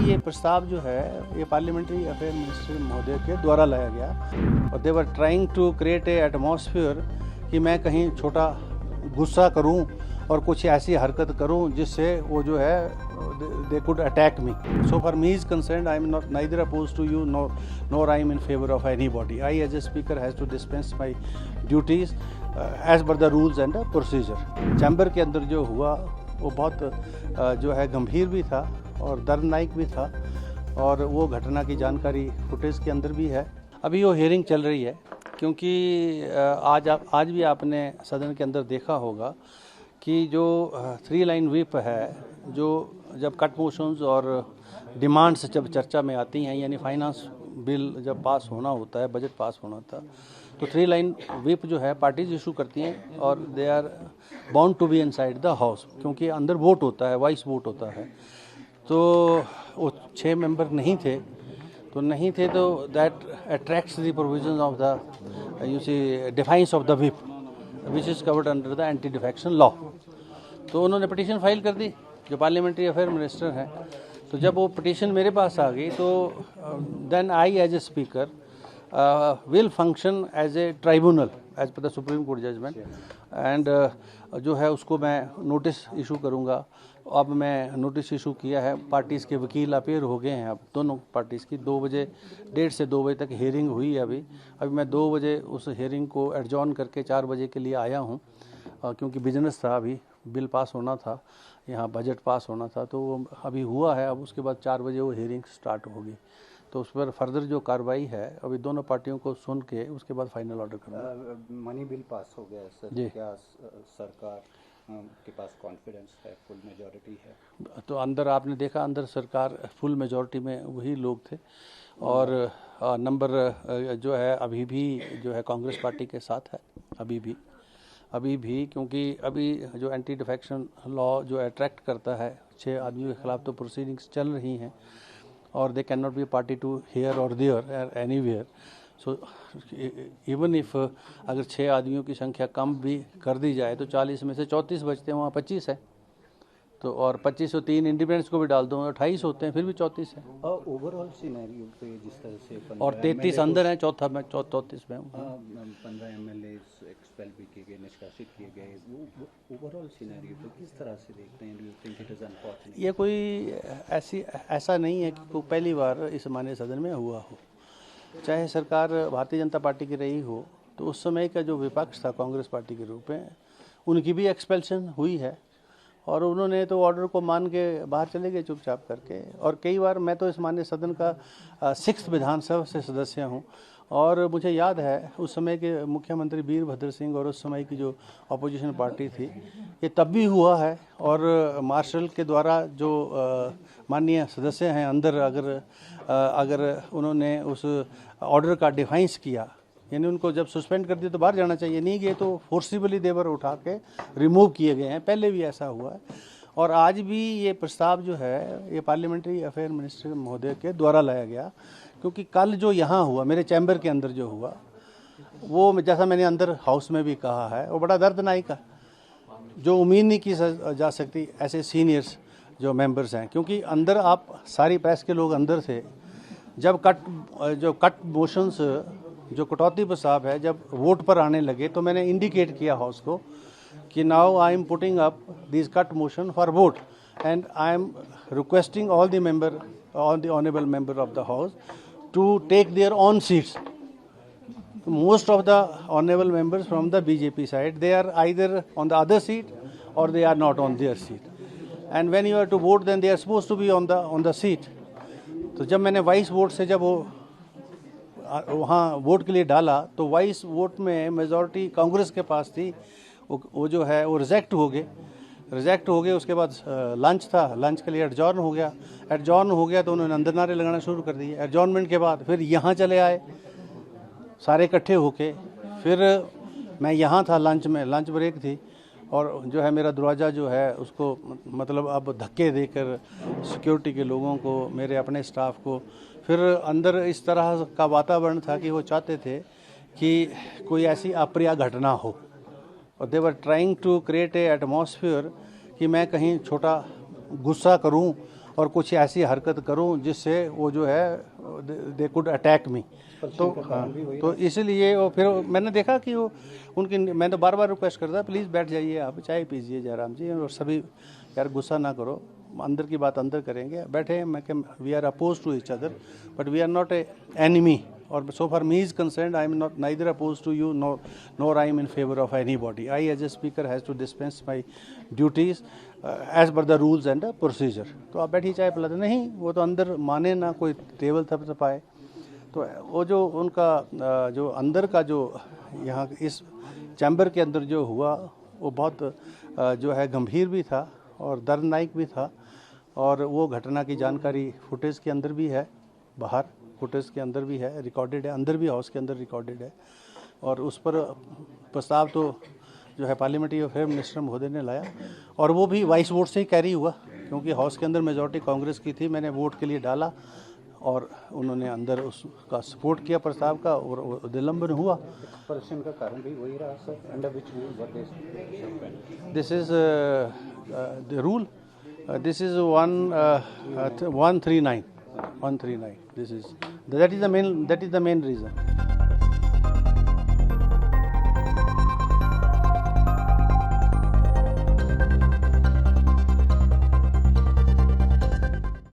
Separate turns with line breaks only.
ये प्रस्ताव जो है ये पार्लियामेंट्री अफेयर मिनिस्टर महोदय के द्वारा लाया गया और they were trying to create a atmosphere कि मैं कहीं छोटा गुस्सा करूं और कुछ ऐसी हरकत करूं जिससे वो जो है they could attack me. So far me is concerned, I am not neither opposed to you nor I am in favor of anybody. I as a speaker has to dispense my duties as per the rules and the procedure. Chamber के अंदर जो हुआ वो बहुत जो है गंभीर भी था और दर्दनाक भी था और वो घटना की जानकारी फुटेज के अंदर भी है. अभी वो हियरिंग चल रही है क्योंकि आज भी आपने सदन के अंदर देखा होगा कि जो 3 लाइन व्हिप है, जो जब कट मोशंस और डिमांड्स जब चर्चा में आती हैं, यानी फाइनेंस बिल जब पास होना होता है, बजट पास होना था, तो 3 लाइन व्हिप जो है पार्टीज इशू करती हैं और they are bound to be inside the house, क्योंकि अंदर वोट होता है, वॉइस वोट होता है. तो वो 6 मेंबर नहीं थे तो that attracts the provisions of the U C defiance of the whip which is covered under the anti defection law. तो उन्होंने पिटीशन फाइल कर दी, जो पार्लियामेंट्री अफेयर मिनिस्टर हैं. तो जब वो पिटीशन मेरे पास आ गई तो then I as a speaker will function as a tribunal as per the Supreme Court judgment and जो है उसको मैं नोटिस इशू करूँगा. अब मैं नोटिस इशू किया है, पार्टीज़ के वकील अपेयर हो गए हैं. अब दोनों पार्टीज़ की 2 बजे 1:30 से 2 बजे तक हियरिंग हुई है. अभी मैं 2 बजे उस हियरिंग को एडजॉर्न करके 4 बजे के लिए आया हूँ क्योंकि बिजनेस था, अभी बिल पास होना था, यहाँ बजट पास होना था, तो वो अभी हुआ है. अब उसके बाद 4 बजे वो हियरिंग स्टार्ट होगी, तो उस पर फर्दर जो कार्रवाई है अभी दोनों पार्टियों को सुन के उसके बाद फाइनल ऑर्डर करना.
मनी बिल पास हो गया सर जी, क्या सरकार के पास कॉन्फिडेंस है, फुल मेजॉरिटी है?
तो अंदर आपने देखा, अंदर सरकार फुल मेजॉरिटी में वही लोग थे और नंबर जो है अभी भी जो है कांग्रेस पार्टी के साथ है. अभी भी क्योंकि अभी जो एंटी डिफेक्शन लॉ जो अट्रैक्ट करता है 6 आदमियों के खिलाफ, तो प्रोसीडिंग्स चल रही हैं और they can not be party to here or there anywhere. So even if अगर 6 आदमियों की संख्या कम भी कर दी जाए तो 40 में से 34 बचते हैं, वहाँ 25 है. तो और 25 और 3 इंडिपेंडेंट्स को भी डाल दो 28 होते हैं, फिर भी 34 है.
ओवरऑल सिनेरियो पे जिस तरह से
और 33 अंदर हैं, चौथा मैं 34 में हूँ.
15 MLA एक्सपेल भी किए गए, निष्कासित किए गए. वो ओवरऑल सिनेरियो पे किस तरह से देखते हैं? Do you think it is unfortunate?
ये कोई ऐसा नहीं है कि कोई पहली बार इस माननीय सदन में हुआ हो. चाहे सरकार भारतीय जनता पार्टी की रही हो, तो उस समय का जो विपक्ष था कांग्रेस पार्टी के रूप में, उनकी भी एक्सपेल्शन हुई है और उन्होंने तो ऑर्डर को मान के बाहर चले गए चुपचाप करके. और कई बार मैं तो इस माननीय सदन का 6th विधानसभा से सदस्य हूँ और मुझे याद है उस समय के मुख्यमंत्री वीरभद्र सिंह और उस समय की जो अपोजिशन पार्टी थी, ये तब भी हुआ है. और मार्शल के द्वारा जो माननीय सदस्य हैं अंदर, अगर उन्होंने उस ऑर्डर का डिफाइंस किया, यानी उनको जब सस्पेंड कर दिया तो बाहर जाना चाहिए, नहीं गए तो फोर्सिबली देवर उठा के रिमूव किए गए हैं. पहले भी ऐसा हुआ है और आज भी ये प्रस्ताव जो है ये पार्लियामेंट्री अफेयर मिनिस्टर महोदय के द्वारा लाया गया. क्योंकि कल जो यहाँ हुआ, मेरे चैम्बर के अंदर जो हुआ, वो जैसा मैंने अंदर हाउस में भी कहा है, वो बड़ा दर्दनाक है, जो उम्मीद नहीं की जा सकती ऐसे सीनियर्स जो मेंबर्स हैं. क्योंकि अंदर आप सारी प्रेस के लोग अंदर थे जब कट मोशंस, जो कटौती प्रस्ताव है, जब वोट पर आने लगे, तो मैंने इंडिकेट किया हाउस को कि now I am putting up this cut motion for vote and I am requesting all the member, all the honourable member of the house to take their own seats. Most of the honorable members from the BJP side, they are either on the other seat or they are not on their seat. And when you are to vote, then they are supposed to be on the seat. तो जब मैंने vice vote से जब वो वहाँ vote के लिए डाला, तो वाइस वोट में मेजॉरिटी कांग्रेस के पास थी. वो जो है वो रिजेक्ट हो गए. उसके बाद लंच था, लंच के लिए एडजॉर्न हो गया तो उन्होंने अंदर नारे लगाना शुरू कर दिए. एडजॉर्नमेंट के बाद फिर यहाँ चले आए सारे इकट्ठे होके. फिर मैं यहाँ था, लंच ब्रेक थी और जो है मेरा दरवाज़ा जो है उसको मतलब अब धक्के देकर सिक्योरिटी के लोगों को, मेरे अपने स्टाफ को, फिर अंदर इस तरह का वातावरण था कि वो चाहते थे कि कोई ऐसी अप्रिय घटना हो और they were trying to create a atmosphere कि मैं कहीं छोटा गुस्सा करूं और कुछ ऐसी हरकत करूं जिससे वो जो है दे कुड अटैक मी। तो हाँ, तो इसलिए वो फिर मैंने देखा कि वो उनकी, मैं तो बार बार रिक्वेस्ट करता प्लीज़ बैठ जाइए, आप चाय पीजिए जयराम जी, और सभी यार गुस्सा ना करो, अंदर की बात अंदर करेंगे, बैठे। मैं we are oppose to each other but we are not a enemy, और so far me is concerned I am not neither opposed to you nor I am in favor of anybody. I as a speaker has to dispense my duties as per the rules and the procedure. तो आप बैठी चाय पिलाते नहीं, वो तो अंदर माने ना, कोई टेबल थपथपाए। तो वो जो उनका जो अंदर का जो यहाँ इस चैम्बर के अंदर जो हुआ वो बहुत जो है गंभीर भी था और दर्दनाक भी था, और वो घटना की जानकारी फुटेज के अंदर भी है, बाहर फुटेज के अंदर भी है, रिकॉर्डेड है, अंदर भी हाउस के अंदर रिकॉर्डेड है। और उस पर प्रस्ताव तो जो है पार्लियामेंट्री अफेयर मिनिस्टर महोदय ने लाया, और वो भी वाइस वोट से ही कैरी हुआ, क्योंकि हाउस के अंदर मेजॉरिटी कांग्रेस की थी। मैंने वोट के लिए डाला और उन्होंने अंदर उसका सपोर्ट किया प्रस्ताव का, और निलंबन हुआ।
एक्सपल्शन का कारण भी वही रहा sir, under which rule were they suspend?
This is the rule, this is 139 139, this is that is the main reason.